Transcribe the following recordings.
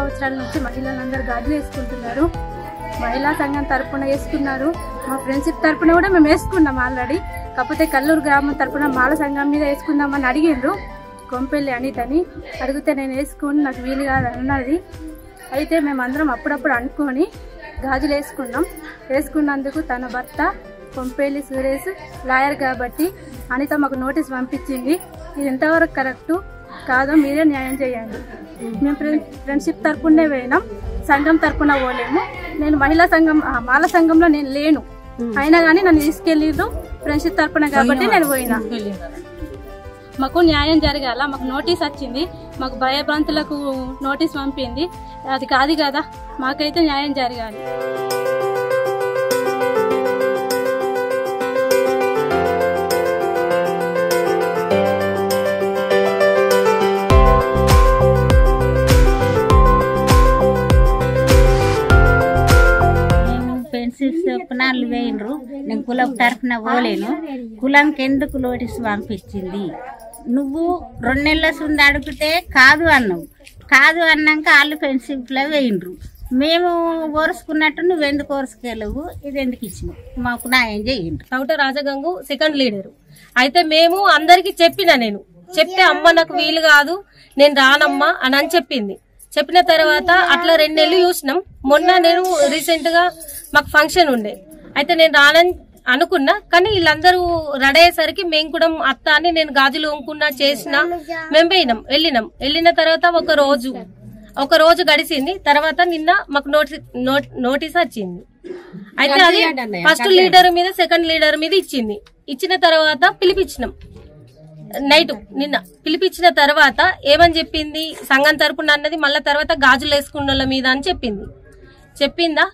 సంవత్సరాల నుంచి మహిళలందరూ గాజులు వేసుకుంటున్నారు. మహిళా సంఘం తరపున వేసుకున్నారు, మా ఫ్రెండ్షిప్ తరపున కూడా మేము వేసుకున్నాం ఆల్రెడీ. కాకపోతే కల్లూరు గ్రామం తరపున మాల సంఘం మీద వేసుకుందామని అడిగిండ్రు. కొంపెల్లి అనితని అడిగితే నేను వేసుకుని నాకు వీలు కాదు అన్నది. అయితే మేమందరం అప్పుడప్పుడు అనుకొని గాజులు వేసుకున్నాం. వేసుకున్నందుకు తన భర్త కొంపెల్లి సురేష్ లాయర్ కాబట్టి అనిత మాకు నోటీస్ పంపించింది. ఇది ఎంతవరకు కరెక్టు కాదో మీరే న్యాయం చేయండి. మేము ఫ్రెండ్షిప్ తరపునే పోయినాం, సంఘం తరపున పోలేము. నేను మహిళా సంఘం మాల సంఘంలో నేను లేను, అయినా కానీ నన్ను తీసుకెళ్ళిండ్రు ఫ్రెండ్షిప్ తరపున కాబట్టి నేను పోయినా. మాకు న్యాయం జరగాల. మాకు నోటీస్ వచ్చింది, మాకు భయభ్రాంతులకు నోటీస్ పంపింది. అది కాదు కదా, మాకైతే న్యాయం జరగాలి. చెప్పనాలు వేయరు. నేను కులం తరఫున పోలేను. కులంకి ఎందుకు నోటీస్ పంపించింది? నువ్వు 2 నెలల సుంది అడిగితే కాదు అన్నావు. కాదు అన్నాక వాళ్ళు ఫ్రెండ్షిప్లో వేయండ్రు. మేము ఓరుసుకున్నట్టు నువ్వు ఎందుకు ఓరుసుకెళ్ళవు? ఇది ఎందుకు ఇచ్చినావు? మాకు న్యాయం చేయండి. తౌట రాజగంగు సెకండ్ లీడరు. అయితే మేము అందరికి నేను చెప్తే అమ్మ నాకు వీలు కాదు, నేను రానమ్మా అని చెప్పింది. చెప్పిన తర్వాత అట్లా 2 నెలలు చూసినాం. మొన్న నేను రీసెంట్ గా మాకు ఫంక్షన్ ఉండే, అయితే నేను రానని అనుకున్నా. కానీ వీళ్ళందరూ రెడీ అయ్యేసరికి మేము కూడా అత్త అని నేను గాజులు వంకున్నా చేసినా మేము వెళ్ళిన తర్వాత ఒక రోజు గడిచింది. తర్వాత నిన్న మాకు నోటీస్ వచ్చింది. అయితే అది ఫస్ట్ లీడర్ మీద సెకండ్ లీడర్ మీద ఇచ్చిన తర్వాత పిలిపించినాం. నైట్ నిన్న పిలిపించిన తర్వాత ఏమని చెప్పింది, సంఘం తరపున అన్నది మళ్ళా తర్వాత గాజులు వేసుకున్న వాళ్ళ మీద అని చెప్పిందా.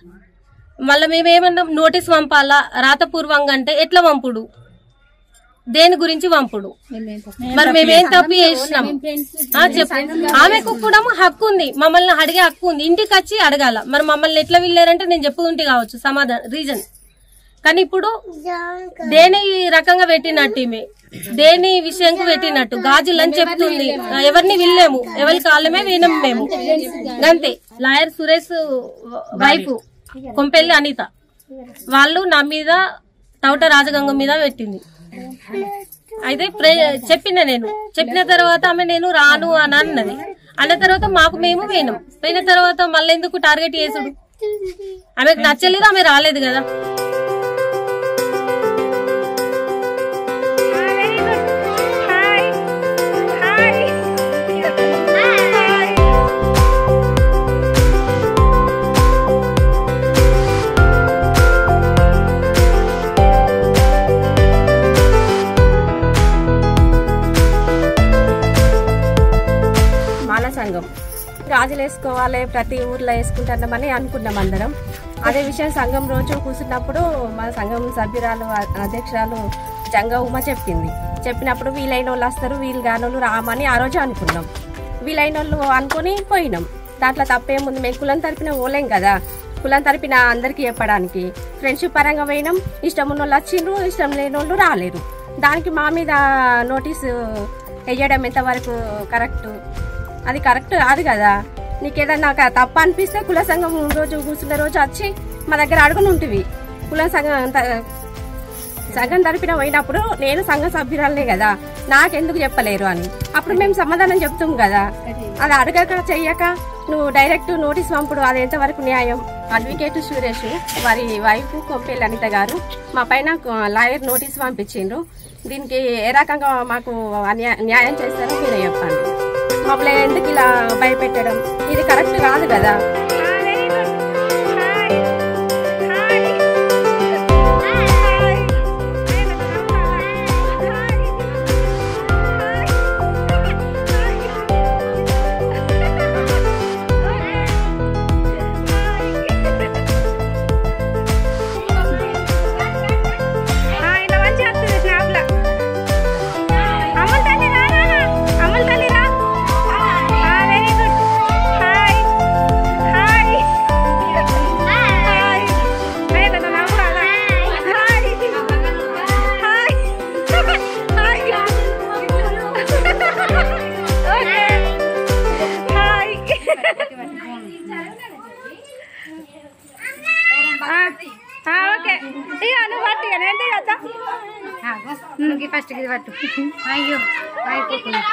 మళ్ళీ మేమేమన్నాం, నోటీస్ పంపాలా రాతపూర్వంగా అంటే ఎట్లా పంపుడు, దేని గురించి పంపుడు? మరి మేమేం తప్పు చేసినాం? ఆమెకు కూడా హక్కు ఉంది, మమ్మల్ని అడిగే హక్కు ఉంది. ఇంటికి వచ్చి అడగాల. మరి మమ్మల్ని ఎట్లా వెళ్ళారంటే నేను చెప్పుకుంటే కావచ్చు సమాధానం రీజన్. కానీ ఇప్పుడు దేని రకంగా పెట్టినట్టు, ఈమె దేని విషయంకు పెట్టినట్టు గాజులు అని చెప్తుంది. ఎవరిని వినలేము, ఎవరి కాళ్ళమే వినం మేము. అంతే. లాయర్ సురేష్ వైఫ్ కొంపెల్లి అనిత వాళ్ళు నా మీద తౌట రాజగంగం మీద పెట్టింది. అయితే చెప్పిన తర్వాత ఆమె నేను రాను అని అన్నది. అన్న తర్వాత మాకు మేము పోయిన తర్వాత మళ్ళీ ఎందుకు టార్గెట్ చేసుడు? ఆమెకు నచ్చలేదు, ఆమె రాలేదు కదా. సంఘం గాజులు వేసుకోవాలి, ప్రతి ఊర్లో వేసుకుంటున్నామని అనుకున్నాం అందరం. అదే విషయం సంఘం రోజు కూర్చున్నప్పుడు మా సంఘం సభ్యురాలు అధ్యక్షురాలు జంగా ఉమ చెప్పినప్పుడు వీలైన వాళ్ళు వస్తారు, వీలు కాని వాళ్ళు రామని ఆ రోజు అనుకున్నాం. వీలైన వాళ్ళు అనుకుని పోయినాం. దాంట్లో తప్పేముంది? మేము కులం తరపున పోలేం కదా. కులం తరపున అందరికీ చెప్పడానికి ఫ్రెండ్షిప్ పరంగా పోయినాం. ఇష్టం ఉన్న వాళ్ళు వచ్చిండ్రు, ఇష్టం లేని వాళ్ళు రాలేరు. దానికి మా మీద నోటీసు వేయడం ఎంతవరకు కరెక్ట్? అది కరెక్ట్ కాదు కదా. నీకేదన్నా తప్ప అనిపిస్తే కుల సంఘం రోజు కూర్చున్న రోజు వచ్చి మా దగ్గర అడుగుని ఉంటుంది. కుల సంఘం తరపున పోయినప్పుడు నేను సంఘ సభ్యురాలనే కదా, నాకెందుకు చెప్పలేరు అని అప్పుడు మేము సమాధానం చెప్తాం కదా. అది అడగక చెయ్యక నువ్వు డైరెక్ట్ నోటీస్ పంపుడు, అది ఎంతవరకు న్యాయం? అడ్వకేట్ సురేష్ వారి వైఫ్ కొంపెల్లి అనిత గారు మా పైన లాయర్ నోటీస్ పంపించిండ్రు. దీనికి ఏ రకంగా మాకు న్యాయం చేస్తారో మీరే చెప్పండి. మమ్మల్ని ఎందుకు ఇలా భయపెట్టడం? ఇది కరెక్ట్ కాదు కదా. ఓకే ఇక నువ్వు పట్టు ఇక నేను కదా నువ్వు ఫస్ట్ ఇది పట్టు అయ్యో అయిపోతుంది